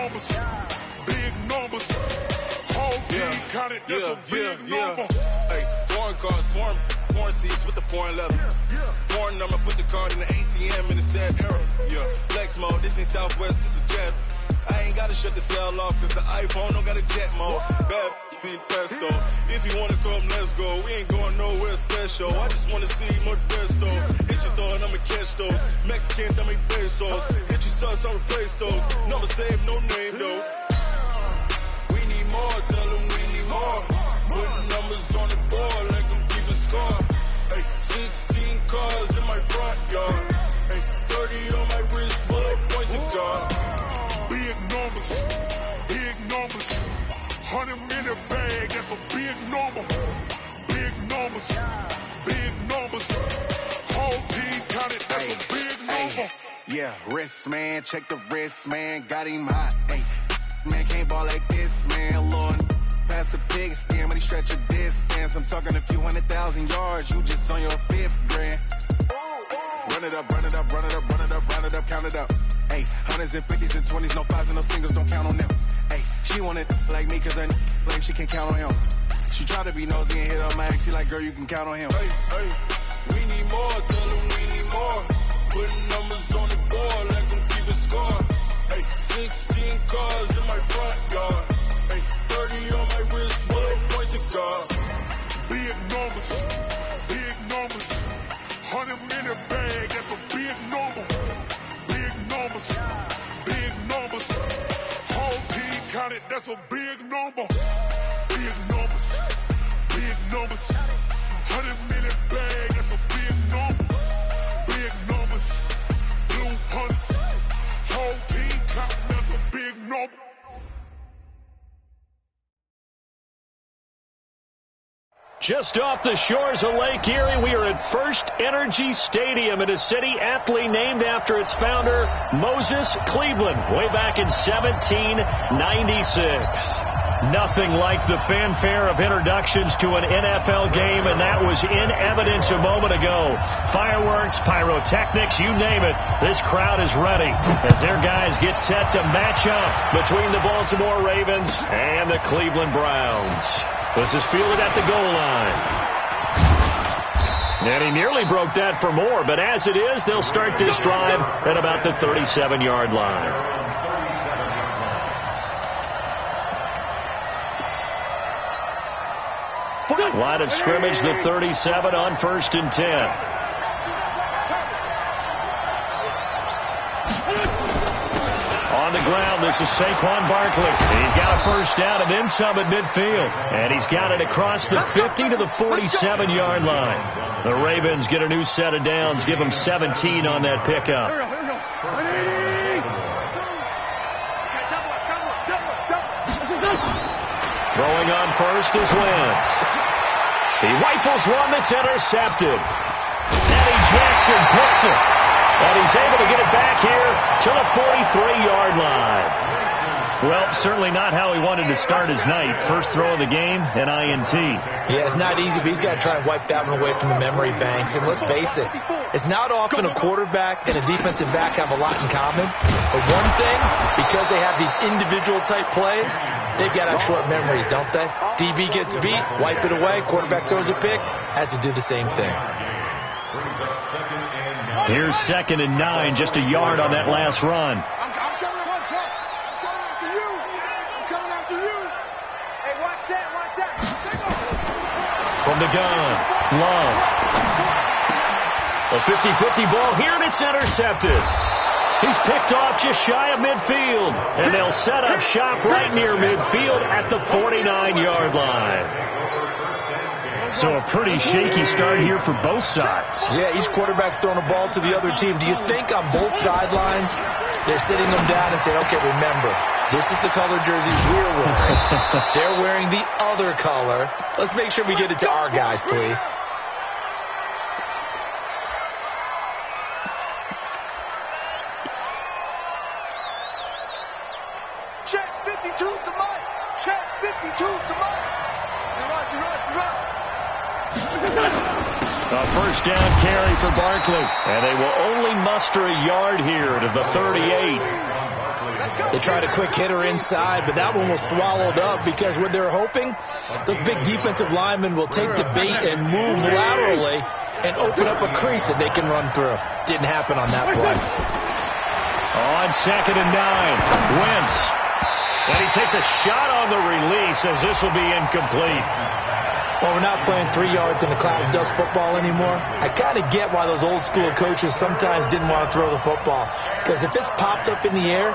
numbers. Big numbers. Whole team counted, that's a big number. Hey, foreign cars, foreign seats with the foreign leather. Foreign number, put the card in the ATM in the sad era. Flex mode, this ain't Southwest, this a jet. I ain't gotta shut the cell off, cause the iPhone don't got a jet mode. Bad need pesto. If you wanna come, let's go. We ain't going nowhere special. I just wanna see more desto. Hit your thought, I'ma catch those. Mexicans, I make pesos. Hit your sus, I'll replace those. Never save, no name though. We need more, tell them we need more. Putting numbers on the board, like them keep a score. Hey, 16 cars in my front yard. Hey, 30 on my wrist, bullet point to God. Big numbers, big numbers. 100 minute bag, that's a big number. Big numbers, big numbers. Whole team counted, that's a big number. Yeah, wrist man, check the wrist man, got him hot. Hey, man can't ball like this, man. Lord, pass the pig skin when he stretch a distance. I'm talking a few 100,000 yards, you just on your 5th grand. Run it up, run it up, run it up, run it up, run it up, count it up. Hey, hundreds and 50s and 20s, no 5s and no singles, don't count on them. Hey, she wanted like me cause her blame she can't count on him. She tried to be nosy and hit up my ex, she like, girl, you can count on him. Hey, we need more, tell them we need more. Putting numbers on the board, let them keep a score. Hey, 16 cars in my front yard. Hey, 30 on my wrist, bullet point to God. Big numbers, big numbers. 100 minute bag, that's a big number. Big numbers, big numbers. Whole team counted, that's a big number. Big numbers, big numbers. 100 minute bag, that's a big number. Big numbers, blue hunters. Whole team counting, that's a big number. Just off the shores of Lake Erie, we are at First Energy Stadium in a city aptly named after its founder, Moses Cleveland, way back in 1796. Nothing like the fanfare of introductions to an NFL game, and that was in evidence a moment ago. Fireworks, pyrotechnics, you name it. This crowd is ready as their guys get set to match up between the Baltimore Ravens and the Cleveland Browns. This is fielded at the goal line. And he nearly broke that for more, but as it is, they'll start this drive at about the 37-yard line. Line of scrimmage, the 37 on 1st and 10. On the ground, this is Saquon Barkley. He's got a first down and then some at midfield. And he's got it across the 50 to the 47-yard line. The Ravens get a new set of downs, give them 17 on that pickup. Throwing on first is Wentz. He rifles one that's intercepted. Eddie Jackson picks it. And he's able to get it back here to the 43-yard line. Well, certainly not how he wanted to start his night. First throw of the game, an INT. Yeah, it's not easy, but he's got to try and wipe that one away from the memory banks. And let's face it, it's not often a quarterback and a defensive back have a lot in common. But one thing, because they have these individual type plays, they've got to have short memories, don't they? DB gets beat, wipe it away. Quarterback throws a pick, has to do the same thing. Here's 2nd and 9, just a yard on that last run. I'm coming after you. I'm coming after you. Hey, watch that. From the gun, Love. A 50-50 ball here, and it's intercepted. He's picked off just shy of midfield, and they'll set up shop right near midfield at the 49-yard line. So a pretty shaky start here for both sides. Yeah, each quarterback's throwing a ball to the other team. Do you think on both sidelines they're sitting them down and saying, okay, remember, this is the color jerseys we're wearing. They're wearing the other color. Let's make sure we get it to our guys, please. Check 52 to Mike. Check 52 to Mike. You're right. A first down carry for Barkley. And they will only muster a yard here to the 38. They tried a quick hitter inside, but that one was swallowed up because what they're hoping, those big defensive linemen will take the bait and move laterally and open up a crease that they can run through. Didn't happen on that play. On 2nd and 9, Wentz. And he takes a shot on the release as this will be incomplete. Well, we're not playing 3 yards in the cloud of dust football anymore. I kind of get why those old school coaches sometimes didn't want to throw the football. Because if it's popped up in the air,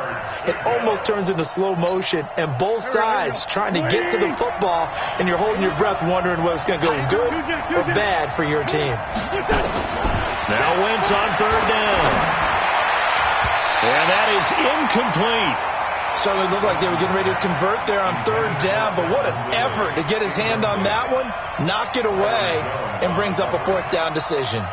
it almost turns into slow motion. And both sides trying to get to the football, and you're holding your breath wondering whether it's going to go good or bad for your team. Now Wentz on 3rd down. And that is incomplete. Certainly looked like they were getting ready to convert there on 3rd down, but what an effort to get his hand on that one, knock it away, and brings up a 4th down decision.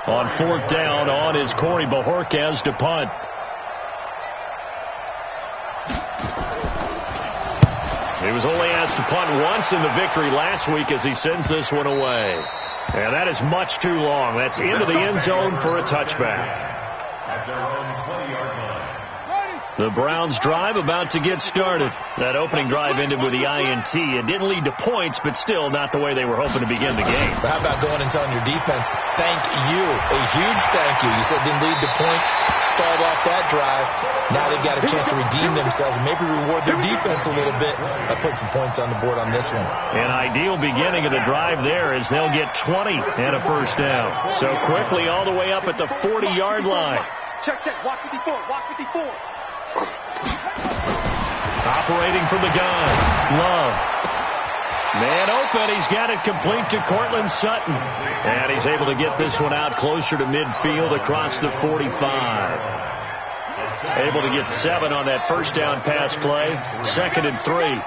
On 4th down, on is Corey Bojorquez to punt. He was only asked to punt once in the victory last week as he sends this one away. And that is much too long. That's into the end zone for a touchback. The Browns drive about to get started. That opening drive ended with the INT. It didn't lead to points, but still not the way they were hoping to begin the game. But how about going and telling your defense, thank you, a huge thank you. You said it didn't lead to points, stalled off that drive. Now they've got a chance to redeem themselves and maybe reward their defense a little bit by putting some points on the board on this one. An ideal beginning of the drive there is they'll get 20 and a 1st down. So quickly all the way up at the 40-yard line. Check, watch 54, watch 54. Operating from the gun, Love. Man open, he's got it complete to Cortland Sutton. And he's able to get this one out closer to midfield across the 45. Able to get 7 on that 1st down pass play. 2nd and 3.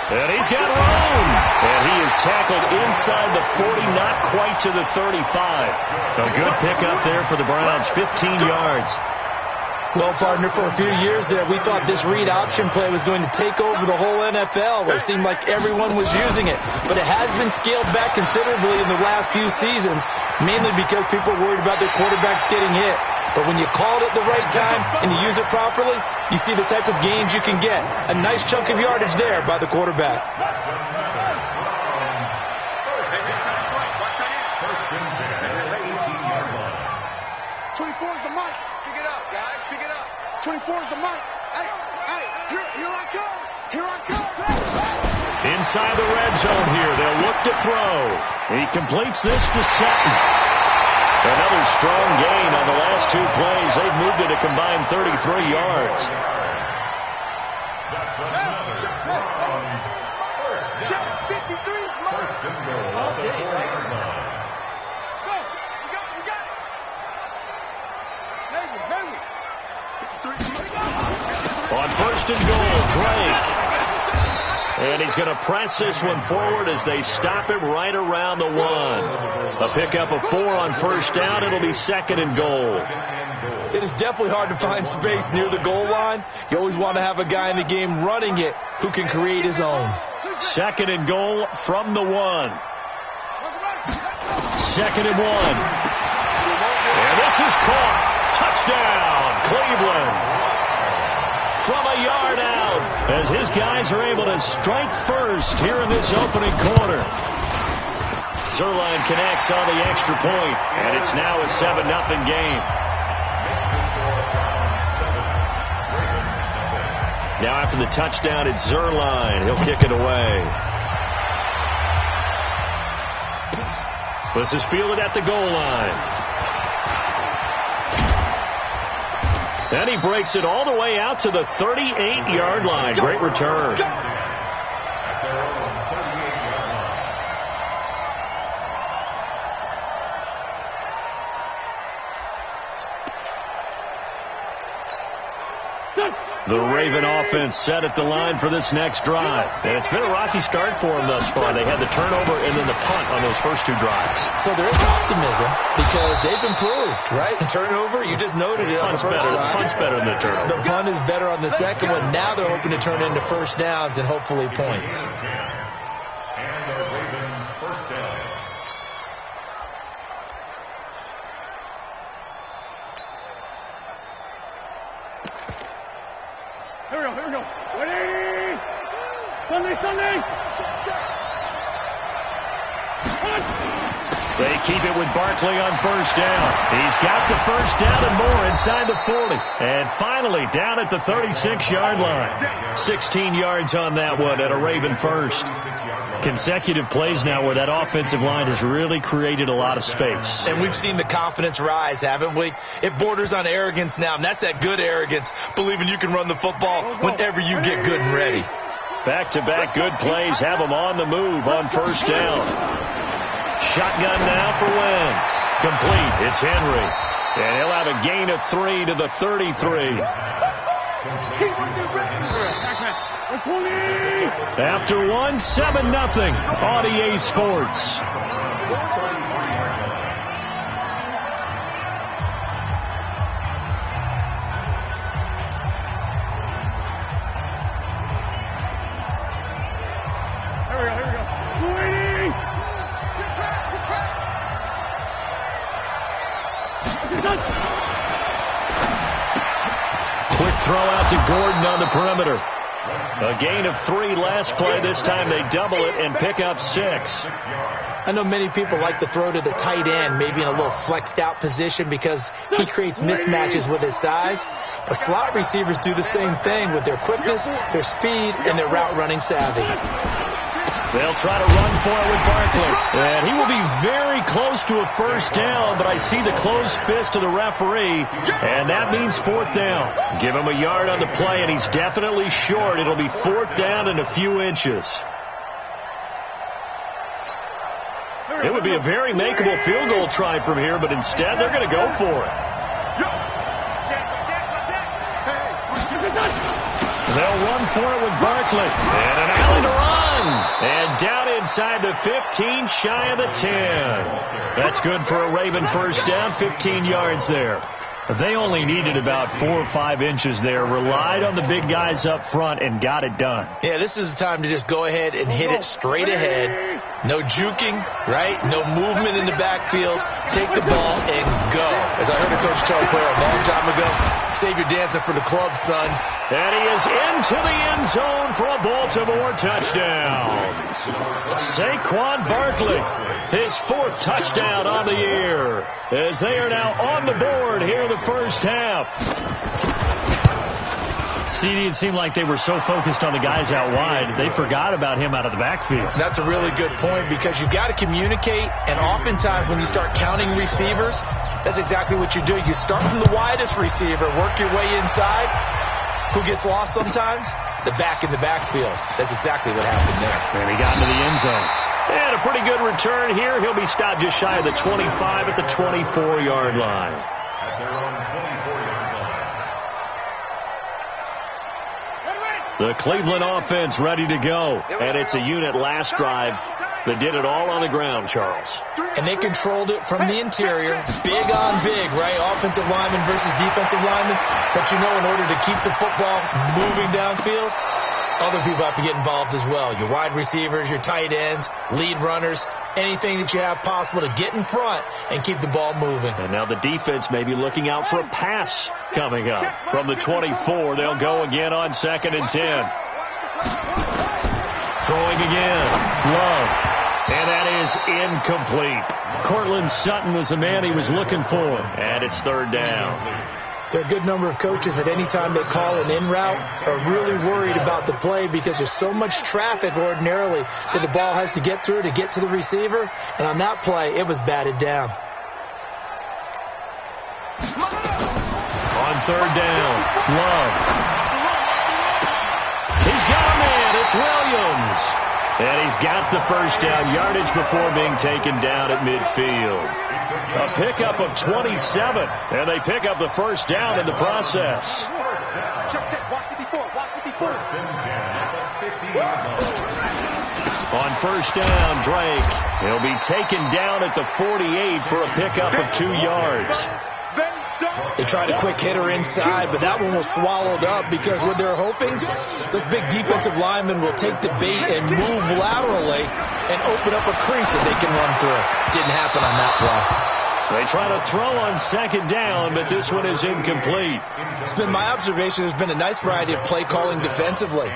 And he's got room. And he is tackled inside the 40, not quite to the 35. A good pickup there for the Browns, 15 yards. Well, partner, for a few years there, we thought this read option play was going to take over the whole NFL, where it seemed like everyone was using it. But it has been scaled back considerably in the last few seasons, mainly because people are worried about their quarterbacks getting hit. But when you call it at the right time and you use it properly, you see the type of gains you can get. A nice chunk of yardage there by the quarterback. 24 is the mic. Pick it up, guys. Pick it up. 24 is the mic. Hey, here I come. Here I come. Inside the red zone here. They'll look to throw. He completes this to Sutton. Another strong gain on the last 2 plays. They've moved it a combined 33 yards. Check 53 is mine. First and goal. On 1st and goal, Drake. And he's going to press this one forward as they stop him right around the 1. A pickup of 4 on 1st down. It'll be 2nd and goal. It is definitely hard to find space near the goal line. You always want to have a guy in the game running it who can create his own. 2nd and goal from the 1. 2nd and 1. And this is caught. Touchdown, Cleveland. From a yard out, as his guys are able to strike first here in this opening quarter. Zerline connects on the extra point, and it's now a 7-0 game. Now after the touchdown, it's Zerline. He'll kick it away. This is fielded at the goal line. And he breaks it all the way out to the 38-yard line. Great return. The Raven offense set at the line for this next drive. And it's been a rocky start for them thus far. They had the turnover and then the punt on those first two drives. So there is optimism because they've improved, right? Turnover, you just noted it on the first drive. Punt's better than the turnover. The punt is better on the second one. Now they're hoping to turn into first downs and hopefully points. And the Raven first down. Here we go. Ready? Sunday. They keep it with Barkley on first down. He's got the first down and more inside the 40. And finally down at the 36-yard line. 16 yards on that one at a Raven first. Consecutive plays now where that offensive line has really created a lot of space. And we've seen the confidence rise, haven't we? It borders on arrogance now, and that's that good arrogance, believing you can run the football whenever you get good and ready. Back-to-back good plays have them on the move on first down. Shotgun now for Wentz. Complete. It's Henry. And he'll have a gain of 3 to the 33. After one, 7-0 on EA Sports. Quick throw out to Gordon on the perimeter. A gain of 3 last play. This time they double it and pick up 6. I know many people like to throw to the tight end, maybe in a little flexed out position because he creates mismatches with his size. But slot receivers do the same thing with their quickness, their speed, and their route running savvy. They'll try to run for it with Barkley. And he will be very close to a first down, but I see the closed fist of the referee, and that means 4th down. Give him a yard on the play, and he's definitely short. It'll be 4th down and a few inches. It would be a very makeable field goal try from here, but instead they're going to go for it. They'll run for it with Barkley. And an alley to run. And down inside the 15, shy of the 10. That's good for a Raven first down, 15 yards there. They only needed about 4 or 5 inches there, relied on the big guys up front, and got it done. Yeah, this is the time to just go ahead and hit it straight ahead. No juking, right? No movement in the backfield. Take the ball and go. As I heard a coach tell a player a long time ago, save your dancing for the club, son. And he is into the end zone for a Baltimore touchdown. Saquon Barkley, his 4th touchdown on the year, as they are now on the board here in the first half. CD, it seemed like they were so focused on the guys out wide, they forgot about him out of the backfield. That's a really good point because you've got to communicate, and oftentimes when you start counting receivers, that's exactly what you do. You start from the widest receiver, work your way inside. Who gets lost sometimes? The back in the backfield. That's exactly what happened there. And he got into the end zone. And a pretty good return here. He'll be stopped just shy of the 25 at the 24-yard line. At their own 24-yard line. The Cleveland offense ready to go. And it's a unit last drive that did it all on the ground, Charles. And they controlled it from the interior. Big on big, right? Offensive lineman versus defensive lineman. But you know, in order to keep the football moving downfield, other people have to get involved as well. Your wide receivers, your tight ends, lead runners, anything that you have possible to get in front and keep the ball moving. And now the defense may be looking out for a pass coming up. From the 24, they'll go again on 2nd and 10. Throwing again. Love. And that is incomplete. Cortland Sutton was the man he was looking for. And it's 3rd down. There are a good number of coaches that any time they call an in route are really worried about the play because there's so much traffic ordinarily that the ball has to get through to get to the receiver. And on that play, it was batted down. On 3rd down, Love. He's got a man. It's Williams. And he's got the first down yardage before being taken down at midfield. A pickup of 27, and they pick up the first down in the process. On first down, Drake. He'll be taken down at the 48 for a pickup of 2 yards. They tried a quick hitter inside, but that one was swallowed up because what they're hoping, this big defensive lineman will take the bait and move laterally and open up a crease that they can run through. Didn't happen on that play. They try to throw on second down, but this one is incomplete. It's been my observation there's been a nice variety of play calling defensively.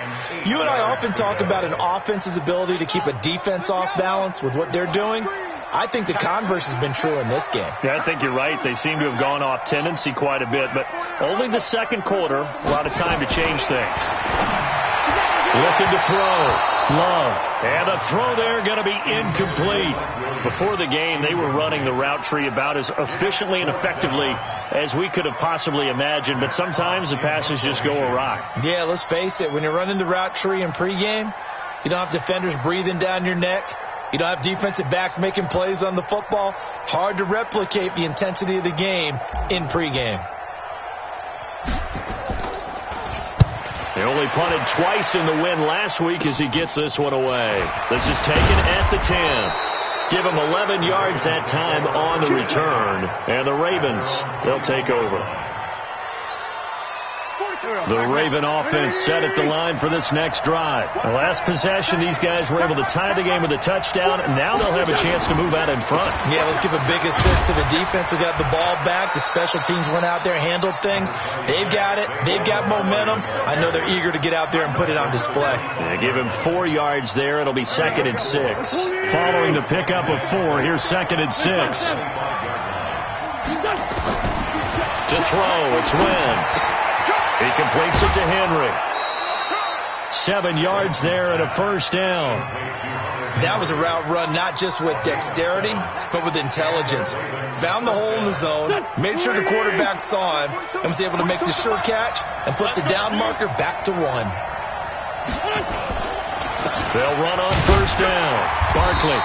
You and I often talk about an offense's ability to keep a defense off balance with what they're doing. I think the converse has been true in this game. Yeah, I think you're right. They seem to have gone off tendency quite a bit, but only the second quarter, a lot of time to change things. Looking to throw. Love. And a throw there going to be incomplete. Before the game, they were running the route tree about as efficiently and effectively as we could have possibly imagined, but sometimes the passes just go awry. Yeah, let's face it. When you're running the route tree in pregame, you don't have defenders breathing down your neck. You don't have defensive backs making plays on the football. Hard to replicate the intensity of the game in pregame. They only punted twice in the win last week as he gets this one away. This is taken at the 10. Give him 11 yards that time on the return. And the Ravens, they'll take over. The Raven offense set at the line for this next drive. The last possession, these guys were able to tie the game with a touchdown, and now they'll have a chance to move out in front. Yeah, let's give a big assist to the defense who got the ball back. The special teams went out there, handled things. They've got it. They've got momentum. I know they're eager to get out there and put it on display. Yeah, give him 4 yards there. It'll be 2nd and 6. Following the pickup of 4, here's 2nd and 6. To throw, it's Wentz. He completes it to Henry. 7 yards there and a first down. That was a route run not just with dexterity, but with intelligence. Found the hole in the zone, made sure the quarterback saw him, and was able to make the sure catch and put the down marker back to 1. They'll run on first down. Barkley.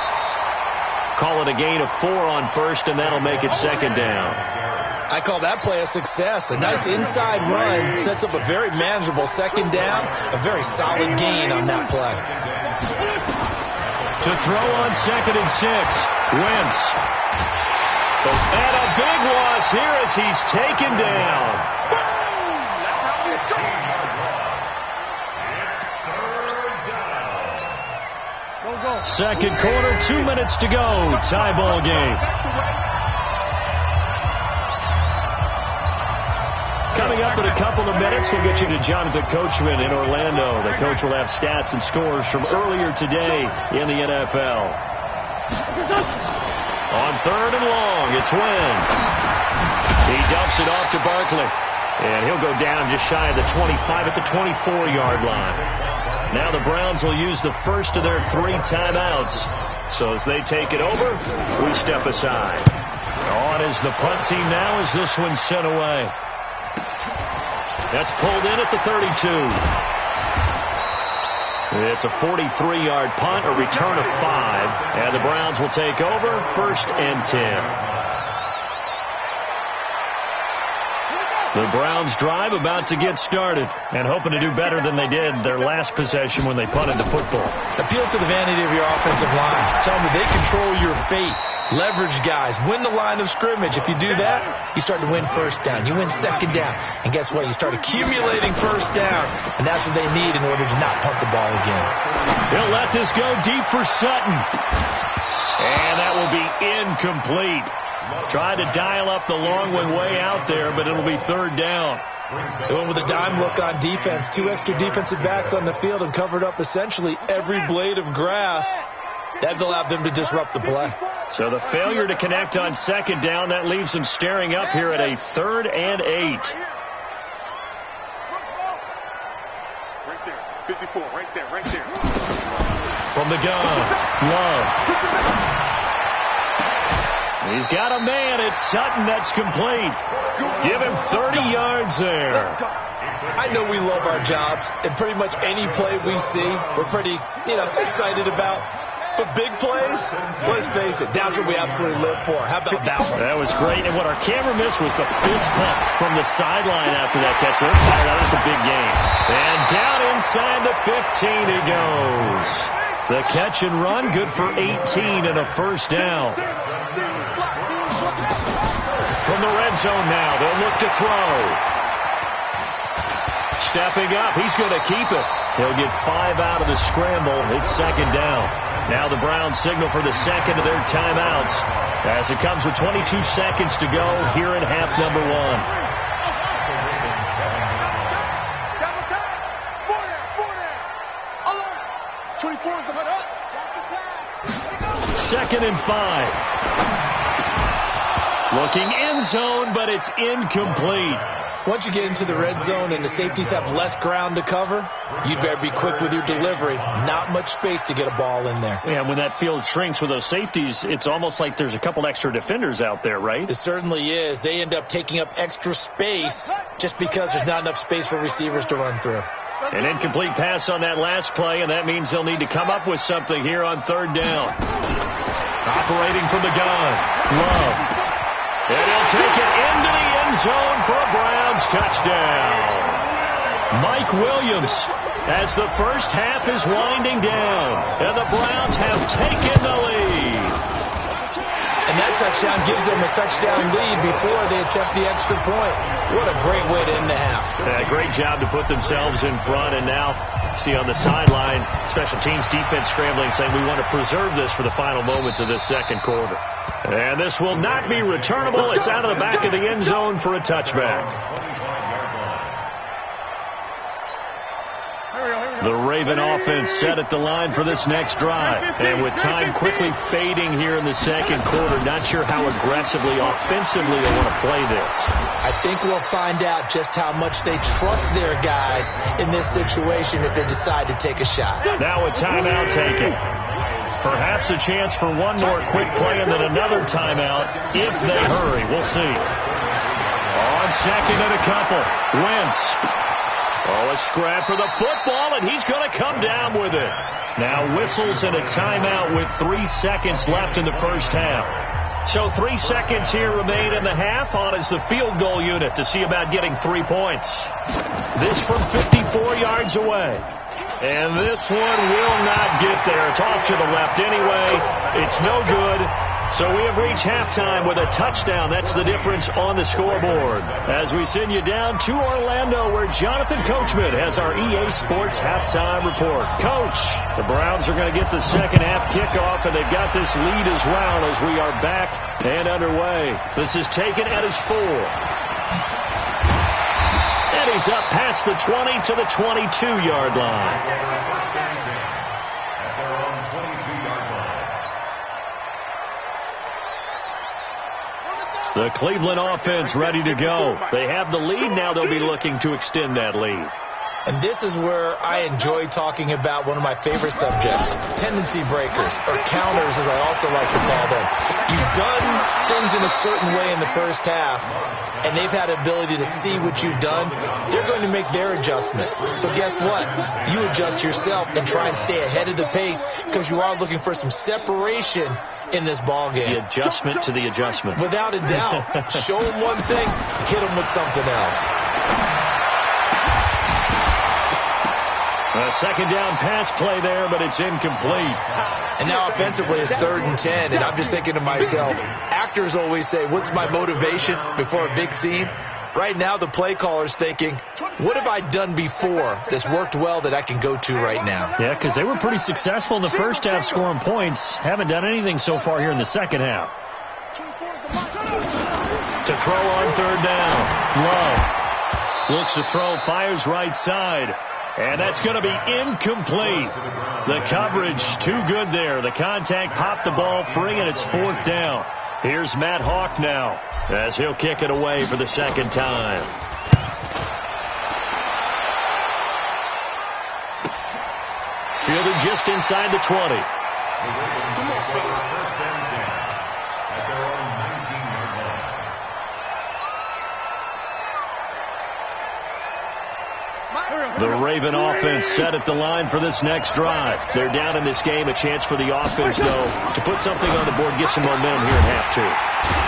Call it a gain of 4 on first, and that'll make it 2nd down. I call that play a success. A nice inside run sets up a very manageable 2nd down. A very solid gain on that play. To throw on 2nd and 6. Wentz. And a big loss here as he's taken down. Second quarter, 2 minutes to go. Tie ball game. Coming up in a couple of minutes, we'll get you to Jonathan Coachman in Orlando. The coach will have stats and scores from earlier today in the NFL. On 3rd and long, it's Wentz. He dumps it off to Barkley. And he'll go down just shy of the 25 at the 24-yard line. Now the Browns will use the first of their 3 timeouts. So as they take it over, we step aside. On is the punt team now as this one's sent away. That's pulled in at the 32. It's a 43-yard punt, a return of 5, and the Browns will take over 1st and 10. The Browns drive about to get started and hoping to do better than they did their last possession when they punted the football. Appeal to the vanity of your offensive line. Tell them they control your fate. Leverage guys. Win the line of scrimmage. If you do that, you start to win first down. You win 2nd down. And guess what? You start accumulating first downs. And that's what they need in order to not punt the ball again. He'll let this go deep for Sutton. And that will be incomplete. Tried to dial up the long one way out there, but it'll be 3rd down. They went with a dime look on defense. 2 extra defensive backs on the field and covered up essentially every blade of grass. That allowed them to disrupt the play. So the failure to connect on 2nd down, that leaves them staring up here at a 3rd and 8. Right there. 54, right there, right there. From the gun, Love. He's got a man. It's Sutton. That's complete. Give him 30 yards there. I know we love our jobs, and pretty much any play we see, we're pretty, excited about. But big plays, let's face it, that's what we absolutely live for. How about that one? That was great. And what our camera missed was the fist pump from the sideline after that catch. They're fired out. That's a big game. And down inside the 15 he goes. The catch and run, good for 18 and a first down. From the red zone now, they'll look to throw. Stepping up, he's going to keep it. He'll get 5 out of the scramble. It's second down. Now the Browns signal for the second of their timeouts as it comes with 22 seconds to go here in half number 1. 24 is the put up. Second and 5. Looking end zone, but it's incomplete. Once you get into the red zone and the safeties have less ground to cover, you'd better be quick with your delivery. Not much space to get a ball in there. Yeah, when that field shrinks with those safeties, it's almost like there's a couple extra defenders out there, right? It certainly is. They end up taking up extra space just because there's not enough space for receivers to run through. An incomplete pass on that last play, and that means they'll need to come up with something here on third down. Operating from the gun, Love. And he'll take it into the end zone for a Browns touchdown. Mike Williams, as the first half is winding down, and the Browns have taken the lead. And that touchdown gives them a touchdown lead before they attempt the extra point. What a great way to end the half. Great job to put themselves in front, and now see on the sideline, special teams defense scrambling, saying we want to preserve this for the final moments of this second quarter. And this will not be returnable. It's out of the back of the end zone for a touchback. The Raven offense set at the line for this next drive. And with time quickly fading here in the second quarter, not sure how aggressively, offensively they want to play this. I think we'll find out just how much they trust their guys in this situation if they decide to take a shot. Now a timeout taken. Perhaps a chance for one more quick play and then another timeout if they hurry. We'll see. On second and a couple, Wentz. Oh, a scrap for the football, and he's going to come down with it. Now whistles and a timeout with 3 seconds left in the first half. So 3 seconds here remain in the half. On is the field goal unit to see about getting 3 points. This from 54 yards away. And this one will not get there. It's off to the left anyway. It's no good. So we have reached halftime with a touchdown. That's the difference on the scoreboard. As we send you down to Orlando, where Jonathan Coachman has our EA Sports halftime report. Coach, the Browns are going to get the second half kickoff, and they've got this lead as well as we are back and underway. This is taken at his 4. And he's up past the 20 to the 22-yard line. The Cleveland offense ready to go. They have the lead. Now they'll be looking to extend that lead. And this is where I enjoy talking about one of my favorite subjects, tendency breakers, or counters as I also like to call them. You've done things in a certain way in the first half, and they've had the ability to see what you've done. They're going to make their adjustments. So guess what? You adjust yourself and try and stay ahead of the pace because you are looking for some separation in this ball game. The adjustment to the adjustment. Without a doubt. Show them one thing, hit them with something else. A second down pass play there, but it's incomplete. And now offensively it's 3rd and 10, and I'm just thinking to myself, actors always say, what's my motivation before a big scene? Right now the play caller's thinking, what have I done before that's worked well that I can go to right now? Yeah, because they were pretty successful in the first half scoring points. Haven't done anything so far here in the second half. To throw on 3rd down. Love looks to throw, fires right side. And that's going to be incomplete. The coverage too good there. The contact popped the ball free, and it's 4th down. Here's Matt Hawk now as he'll kick it away for the second time. Fielded just inside the 20. The Raven offense set at the line for this next drive. They're down in this game. A chance for the offense, though, to put something on the board, get some momentum here in half two.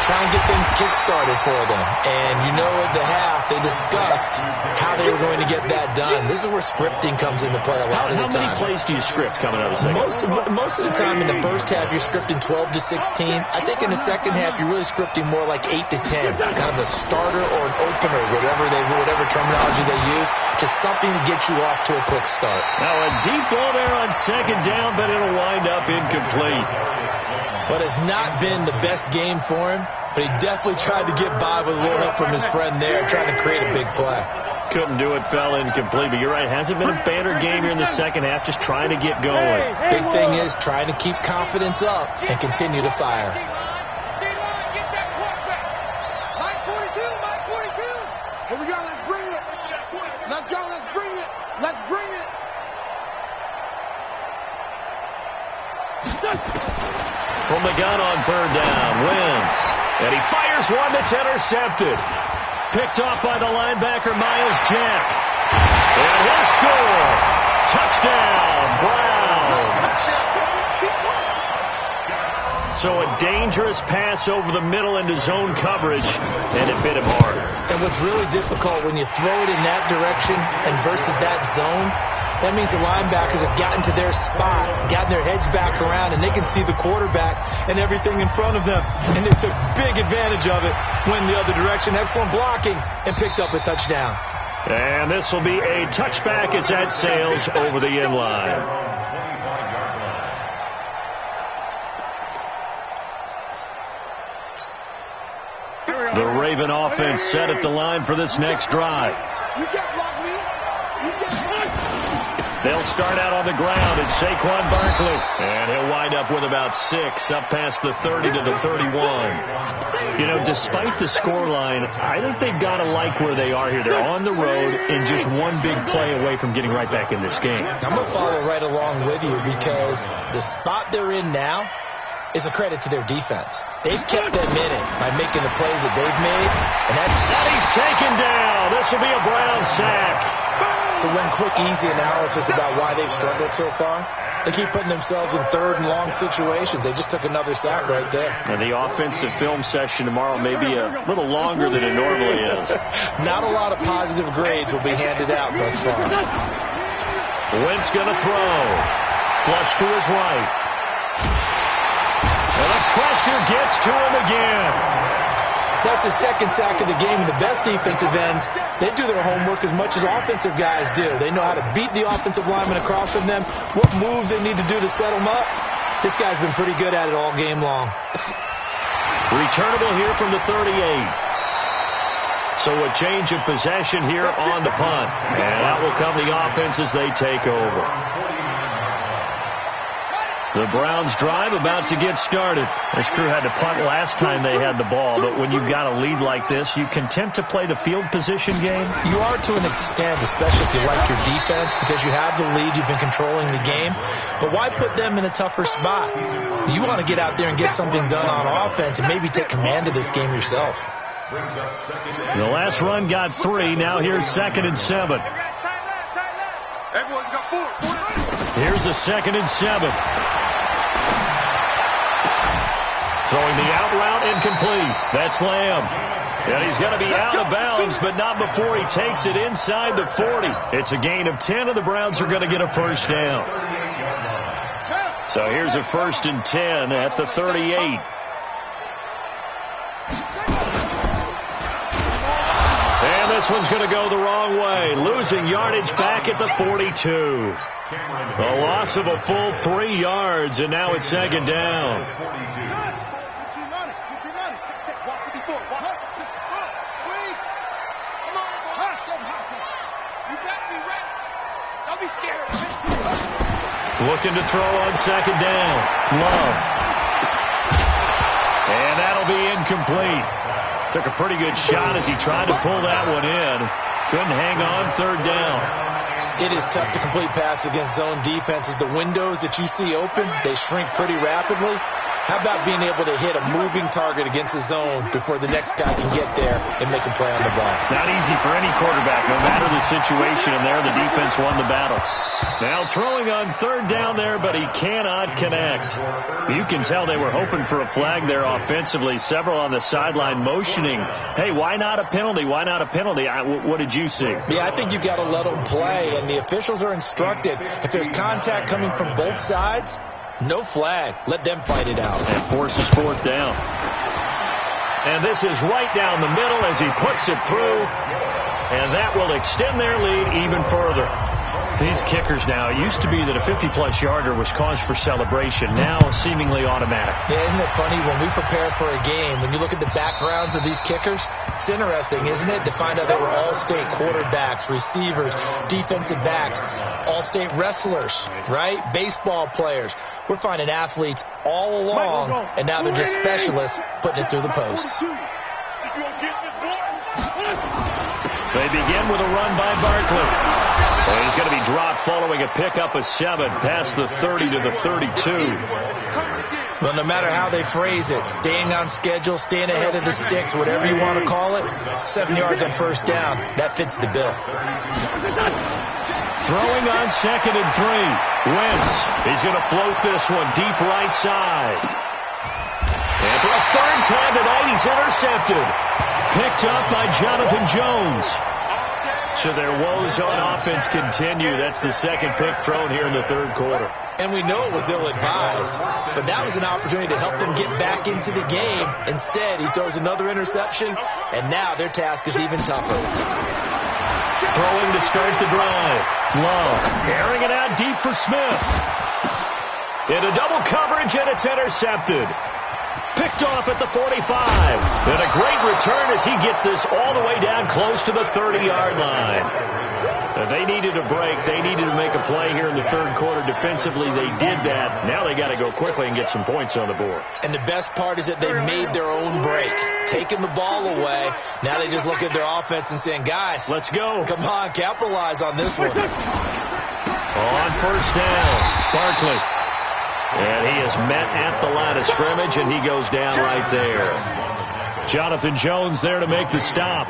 Try and get things kick-started for them. And you know at the half, they discussed how they were going to get that done. This is where scripting comes into play a lot of the time. How many plays do you script coming out of the second? Most of the time in the first half, you're scripting 12 to 16. I think in the second half, you're really scripting more like 8 to 10. Kind of a starter or an opener, whatever terminology they use, just something to get you off to a quick start. Now a deep ball there on second down, but it'll wind up incomplete. But it's not been the best game for him, but he definitely tried to get by with a little help from his friend there, trying to create a big play. Couldn't do it, fell incomplete. But you're right, hasn't been a banner game here in the second half, just trying to get going. Big thing is trying to keep confidence up and continue to fire. Mike 42, Mike 42. Here we go, let's bring it. Let's go, let's bring it. Let's bring it. From the gun on third down, wins. And he fires one that's intercepted. Picked off by the linebacker, Miles Jack. And he'll score. Touchdown, Browns. So a dangerous pass over the middle into zone coverage, and it bit him hard. And what's really difficult when you throw it in that direction and versus that zone, that means the linebackers have gotten to their spot, gotten their heads back around, and they can see the quarterback and everything in front of them. And they took big advantage of it, went the other direction, excellent blocking, and picked up a touchdown. And this will be a touchback as that sails over the end line. The Raven offense set at the line for this next drive. You can't block me. You can't block me. They'll start out on the ground. It's Saquon Barkley. And he'll wind up with about 6 up past the 30 to the 31. You know, despite the scoreline, I think they've got to like where they are here. They're on the road and just one big play away from getting right back in this game. I'm going to follow right along with you because the spot they're in now is a credit to their defense. They've kept them in it by making the plays that they've made. And he's taken down. This will be a Brown sack. So one quick, easy analysis about why they've struggled so far. They keep putting themselves in third and long situations. They just took another sack right there. And the offensive film session tomorrow may be a little longer than it normally is. Not a lot of positive grades will be handed out thus far. Wentz going to throw. Flush to his right. And the pressure gets to him again. That's the second sack of the game. And the best defensive ends, they do their homework as much as offensive guys do. They know how to beat the offensive lineman across from them, what moves they need to do to set them up. This guy's been pretty good at it all game long. Returnable here from the 38. So a change of possession here on the punt. And that will come the offense as they take over. The Browns drive about to get started. This crew had to punt last time they had the ball, but when you've got a lead like this, you content to play the field position game? You are to an extent, especially if you like your defense, because you have the lead, you've been controlling the game. But why put them in a tougher spot? You want to get out there and get something done on offense and maybe take command of this game yourself. The last run got 3. Now here's 2nd and 7. Here's a 2nd and 7. Throwing the out route incomplete. That's Lamb. And he's going to be out of bounds, but not before he takes it inside the 40. It's a gain of 10, and the Browns are going to get a first down. So here's a 1st and 10 at the 38. And this one's going to go the wrong way. Losing yardage back at the 42. A loss of a full 3 yards, and now it's 2nd down. Looking to throw on 2nd down. Love. And that'll be incomplete. Took a pretty good shot as he tried to pull that one in. Couldn't hang on 3rd down. It is tough to complete passes against zone defenses. The windows that you see open, they shrink pretty rapidly. How about being able to hit a moving target against the zone before the next guy can get there and make a play on the ball? Not easy for any quarterback, no matter the situation, and there the defense won the battle. Now throwing on third down there, but he cannot connect. You can tell they were hoping for a flag there offensively. Several on the sideline motioning, hey, why not a penalty? Why not a penalty? What did you see? Yeah, I think you've got to let them play, and the officials are instructed. If there's contact coming from both sides, no flag. Let them fight it out. And forces fourth down. And this is right down the middle as he puts it through, and that will extend their lead even further. These kickers now, it used to be that a 50-plus yarder was cause for celebration. Now seemingly automatic. Yeah, isn't it funny when we prepare for a game, when you look at the backgrounds of these kickers, it's interesting, isn't it, to find out they were all-state quarterbacks, receivers, defensive backs, all-state wrestlers, right? Baseball players. We're finding athletes all along, and now they're just specialists putting it through the posts. They begin with a run by Barkley. And he's going to be dropped following a pickup of 7 past the 30 to the 32. Well, no matter how they phrase it, staying on schedule, staying ahead of the sticks, whatever you want to call it, 7 yards on first down, that fits the bill. Throwing on 2nd and 3. Wentz, he's going to float this one deep right side. And for a third time tonight, he's intercepted. Picked up by Jonathan Jones. So their woes on offense continue. That's the second pick thrown here in the third quarter. And we know it was ill-advised, but that was an opportunity to help them get back into the game. Instead, he throws another interception, and now their task is even tougher. Throwing to start the drive. Love airing it out deep for Smith. Into double coverage, and it's intercepted. Picked off at the 45. And a great return as he gets this all the way down close to the 30-yard line. They needed a break. They needed to make a play here in the third quarter. Defensively, they did that. Now they got to go quickly and get some points on the board. And the best part is that they made their own break. Taking the ball away. Now they just look at their offense and saying, guys, let's go. Come on, capitalize on this one. On first down, Barkley. And he is met at the line of scrimmage, and he goes down right there. Jonathan Jones there to make the stop.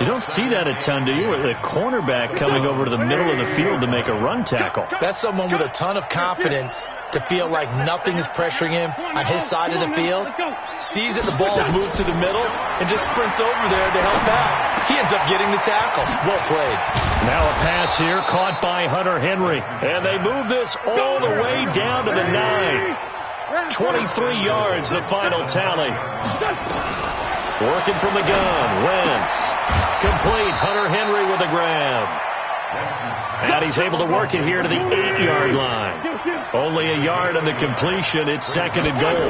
You don't see that a ton, do you? The cornerback coming over to the middle of the field to make a run tackle. That's someone with a ton of confidence to feel like nothing is pressuring him on his side of the field. Sees that the ball is moved to the middle and just sprints over there to help out. He ends up getting the tackle. Well played. Now a pass here caught by Hunter Henry. And they move this all the way down to the 9. 23 yards, the final tally. Working from the gun. Wentz. Complete. Hunter Henry with a grab. And he's able to work it here to the 8-yard line. Only a yard on the completion. It's 2nd and goal.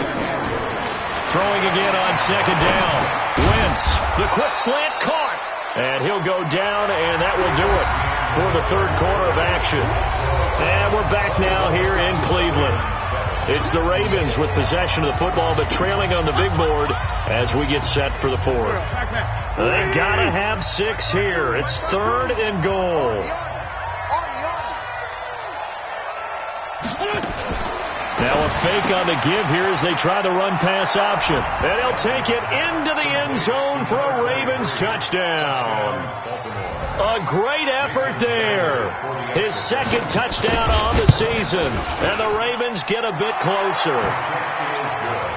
Throwing again on 2nd down. Wentz. The quick slant caught. And he'll go down, and that will do it for the third quarter of action. And we're back now here in Cleveland. It's the Ravens with possession of the football, but trailing on the big board as we get set for the fourth. They've got to have 6 here. It's 3rd and goal. Now a fake on the give here as they try the run-pass option. And he'll take it into the end zone for a Ravens touchdown. A great effort there. His 2nd touchdown on the season. And the Ravens get a bit closer.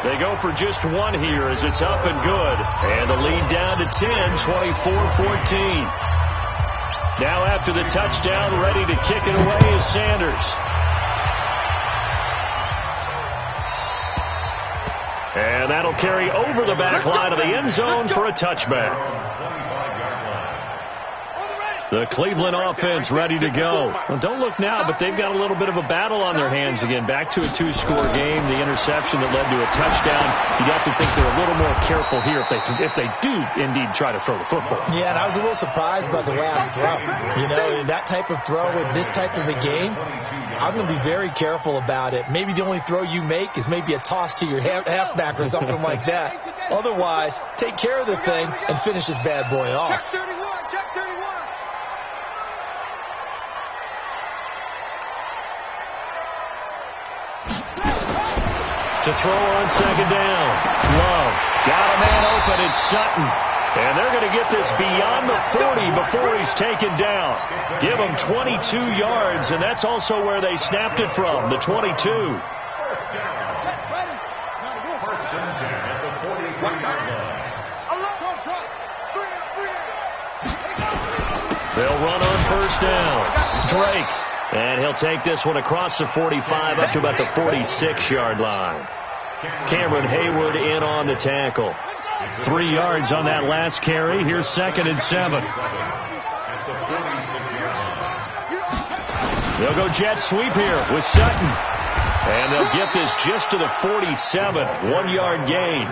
They go for just 1 here as it's up and good. And the lead down to 10, 24-14. Now after the touchdown, ready to kick it away is Sanders. And that'll carry over the back line of the end zone for a touchback. The Cleveland offense ready to go. Well, don't look now, but they've got a little bit of a battle on their hands again. Back to a 2-score game. The interception that led to a touchdown. You'd have to think they're a little more careful here if they do indeed try to throw the football. Yeah, and I was a little surprised by the last throw. You know, that type of throw in this type of a game, I'm going to be very careful about it. Maybe the only throw you make is maybe a toss to your halfback or something like that. Otherwise, take care of the thing and finish this bad boy off. Check 31. To throw on second down. Love. Got a man open. It's Sutton. And they're going to get this beyond the 40 before he's taken down. Give him 22 yards, and that's also where they snapped it from, the 22. They'll run on first down. Drake. And he'll take this one across the 45 up to about the 46-yard line. Cameron Hayward in on the tackle. 3 yards on that last carry. Here's 2nd and 7. They'll go jet sweep here with Sutton. And they'll get this just to the 47. 1-yard gain.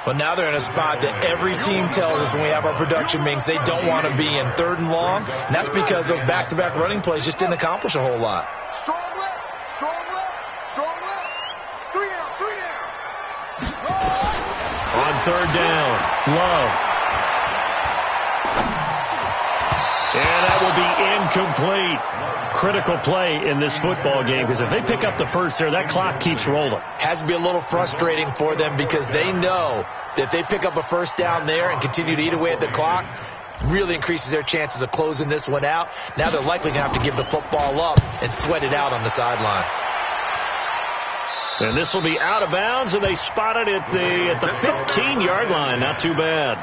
But now they're in a spot that every team tells us when we have our production meetings they don't want to be in, 3rd and long. And that's because those back-to-back running plays just didn't accomplish a whole lot. Strong left, strong left, strong left. 3 down, 3 down. On 3rd down, Love. And that will be incomplete. Critical play in this football game because if they pick up the first there, that clock keeps rolling. Has to be a little frustrating for them because they know that if they pick up a first down there and continue to eat away at the clock, really increases their chances of closing this one out. Now they're likely going to have to give the football up and sweat it out on the sideline. And this will be out of bounds, and they spot it at the 15-yard line. Not too bad.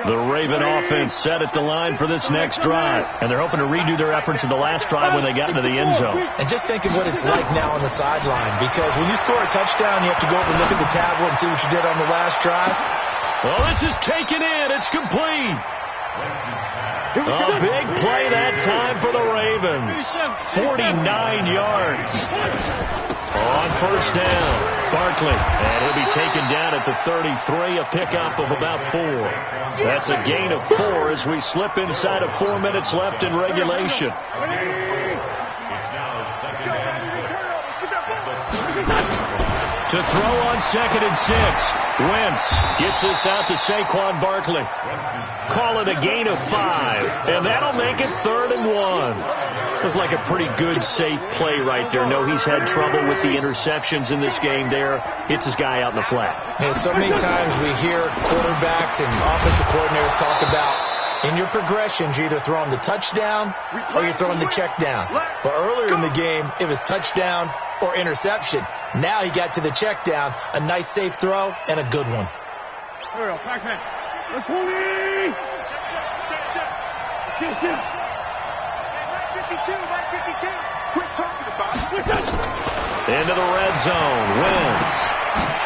The Raven offense set at the line for this next drive. And they're hoping to redo their efforts in the last drive when they got into the end zone. And just think of what it's like now on the sideline. Because when you score a touchdown, you have to go over and look at the tablet and see what you did on the last drive. Well, this is taken in. It's complete. A big play that time for the Ravens. 49 yards. On first down, Barkley. And he'll be taken down at the 33, a pickup of about 4. That's a gain of 4 as we slip inside of 4 minutes left in regulation. To throw on 2nd and 6. Wentz gets this out to Saquon Barkley. Call it a gain of 5. And that'll make it 3rd and 1. Looked like a pretty good, safe play right there. No, he's had trouble with the interceptions in this game there. Hits his guy out in the flat. And so many times we hear quarterbacks and offensive coordinators talk about in your progressions, you're either throwing the touchdown or you're throwing the check down. But earlier in the game, it was touchdown or interception. Now he got to the check down, a nice safe throw, and a good one. Here we go, Pac-Man. Let's move it. Check. 52, right 52. Quit talking about it. Into the red zone, Wentz.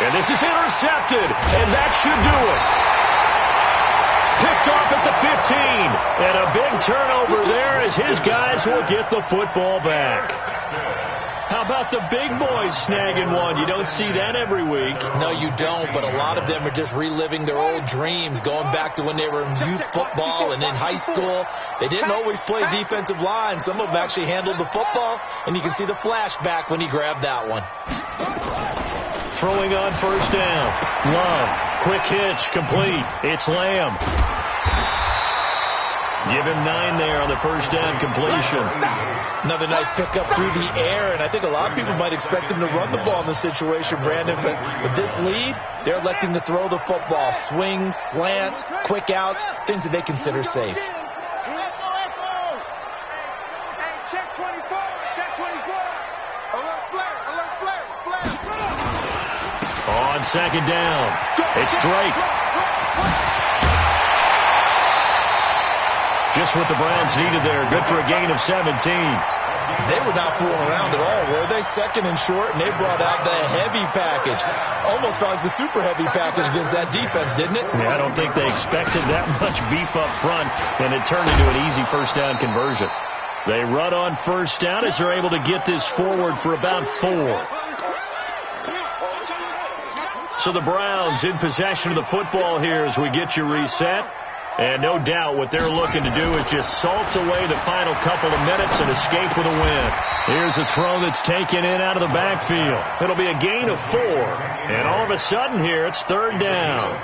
And this is intercepted, and that should do it. Picked off at the 15, and a big turnover there as his guys will get the football back. How about the big boys snagging one? You don't see that every week. No, you don't, but a lot of them are just reliving their old dreams, going back to when they were in youth football and in high school. They didn't always play defensive line. Some of them actually handled the football, and you can see the flashback when he grabbed that one. Throwing on first down. Love. Quick hitch. Complete. It's Lamb. Give him 9 there on the first down completion. Another nice pickup through the air, and I think a lot of people might expect him to run the ball in this situation, Brandon, but with this lead, they're electing to throw the football. Swings, slants, quick outs, things that they consider safe. Check 24, check 24. Alert flare. On second down, it's Drake. Just what the Browns needed there. Good for a gain of 17. They were not fooling around at all, were they? 2nd and short, and they brought out the heavy package. Almost felt like the super heavy package against that defense, didn't it? Yeah, I don't think they expected that much beef up front, and it turned into an easy first down conversion. They run on first down as they're able to get this forward for about 4. So the Browns in possession of the football here as we get you reset. And no doubt what they're looking to do is just salt away the final couple of minutes and escape with a win. Here's a throw that's taken in out of the backfield. It'll be a gain of 4. And all of a sudden here, it's 3rd down.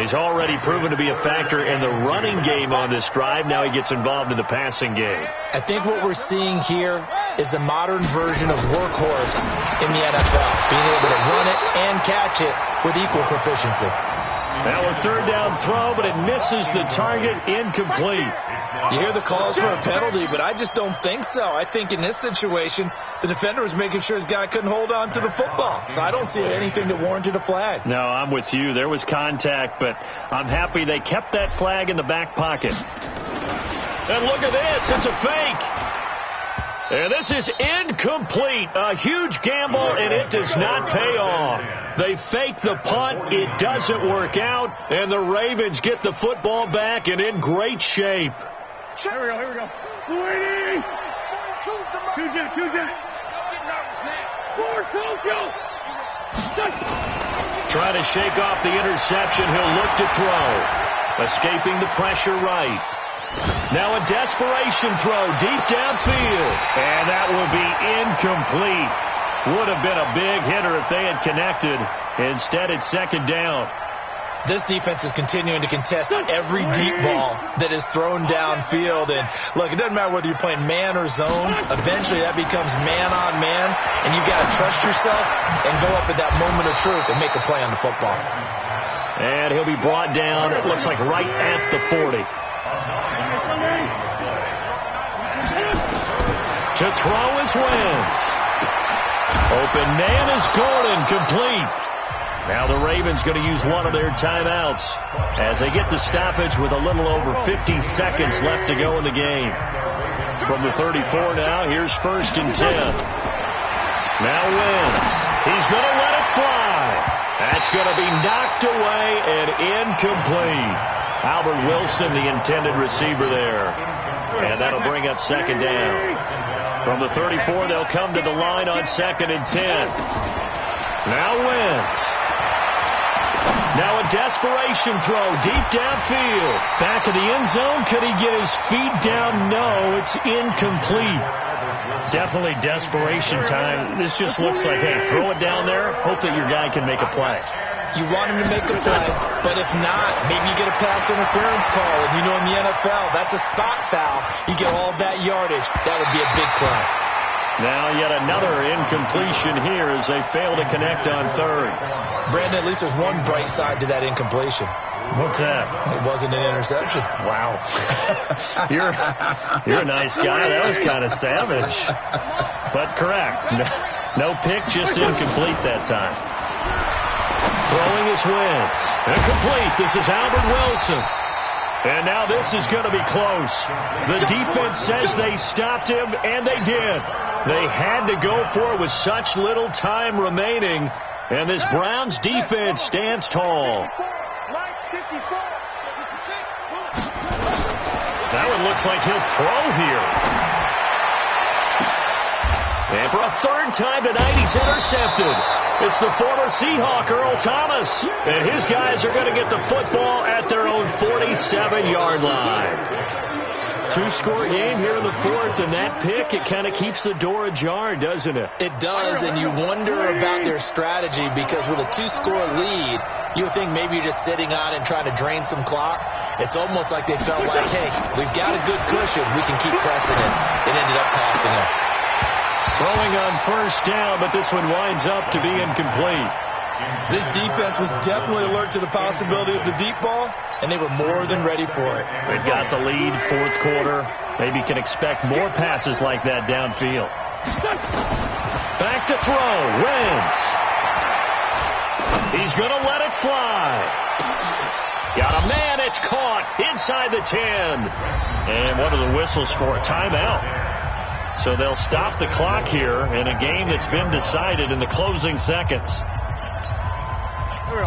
He's already proven to be a factor in the running game on this drive. Now he gets involved in the passing game. I think what we're seeing here is the modern version of workhorse in the NFL, being able to run it and catch it with equal proficiency. Now a 3rd down throw, but it misses the target, incomplete. You hear the calls for a penalty, but I just don't think so. I think in this situation, the defender was making sure his guy couldn't hold on to the football. So I don't see anything that warranted a flag. No, I'm with you. There was contact, but I'm happy they kept that flag in the back pocket. And look at this. It's a fake. And this is incomplete. A huge gamble, and it does not pay off. They fake the punt. It doesn't work out, and the Ravens get the football back and in great shape. Here we go. Waiting. Two jet. Trying to shake off the interception. He'll look to throw. Escaping the pressure right. Now a desperation throw deep downfield. And that will be incomplete. Would have been a big hitter if they had connected. Instead, it's 2nd down. This defense is continuing to contest every deep ball that is thrown downfield. And, look, it doesn't matter whether you're playing man or zone. Eventually, that becomes man on man. And you've got to trust yourself and go up at that moment of truth and make a play on the football. And he'll be brought down, it looks like right at the 40. To throw is Wentz. Open man is Gordon, complete. Now the Ravens going to use one of their timeouts as they get the stoppage with a little over 50 seconds left to go in the game. From the 34 now, here's 1st and 10. Now Wentz. He's going to let it fly. That's going to be knocked away and incomplete. Albert Wilson, the intended receiver there. And that'll bring up 2nd down. From the 34, they'll come to the line on 2nd and 10. Now Wentz. Now a desperation throw deep downfield. Back of the end zone. Could he get his feet down? No, it's incomplete. Definitely desperation time. This just looks like, hey, throw it down there. Hope that your guy can make a play. You want him to make a play, but if not, maybe you get a pass interference call. And you know in the NFL, that's a spot foul. You get all that yardage. That would be a big play. Now yet another incompletion here as they fail to connect on 3rd. Brandon, at least there's one bright side to that incompletion. What's that? It wasn't an interception. Wow. You're a nice guy. That was kind of savage. But correct. No pick, just incomplete that time. Throwing is Wentz. Incomplete. This is Albert Wilson. And now this is going to be close. The defense says they stopped him, and they did. They had to go for it with such little time remaining. And this Browns defense stands tall. That one looks like he'll throw here. And for a 3rd time tonight, he's intercepted. It's the former Seahawk, Earl Thomas. And his guys are going to get the football at their own 47-yard line. 2-score game here in the 4th, and that pick, it kind of keeps the door ajar, doesn't it? It does, and you wonder about their strategy because with a 2-score lead, you would think maybe you're just sitting on and trying to drain some clock. It's almost like they felt like, hey, we've got a good cushion. We can keep pressing it. It ended up costing them. Throwing on 1st down, but this one winds up to be incomplete. This defense was definitely alert to the possibility of the deep ball, and they were more than ready for it. They've got the lead, 4th quarter. Maybe can expect more passes like that downfield. Back to throw. Wentz. He's going to let it fly. Got a man. It's caught inside the 10. And what are the whistles for? A timeout. So they'll stop the clock here in a game that's been decided in the closing seconds.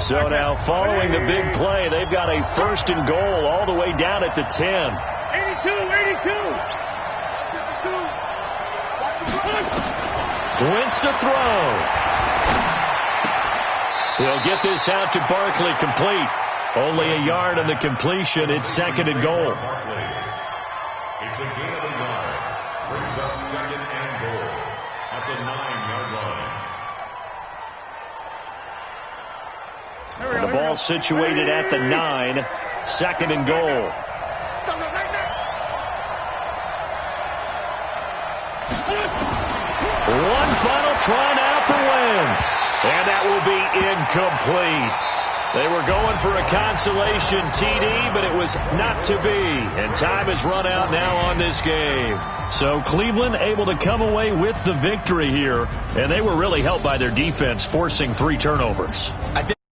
So now following the big play, they've got a 1st and goal all the way down at the 10. 82. Wentz to throw. He'll get this out to Barkley, complete. Only a yard on the completion. It's second and goal. It's a gain of a yard. Brings up second and goal at the 9-yard line. The ball situated at the 9. Second and goal. One final try now for Wentz. And that will be incomplete. They were going for a consolation TD, but it was not to be. And time has run out now on this game. So Cleveland able to come away with the victory here. And they were really helped by their defense forcing 3 turnovers.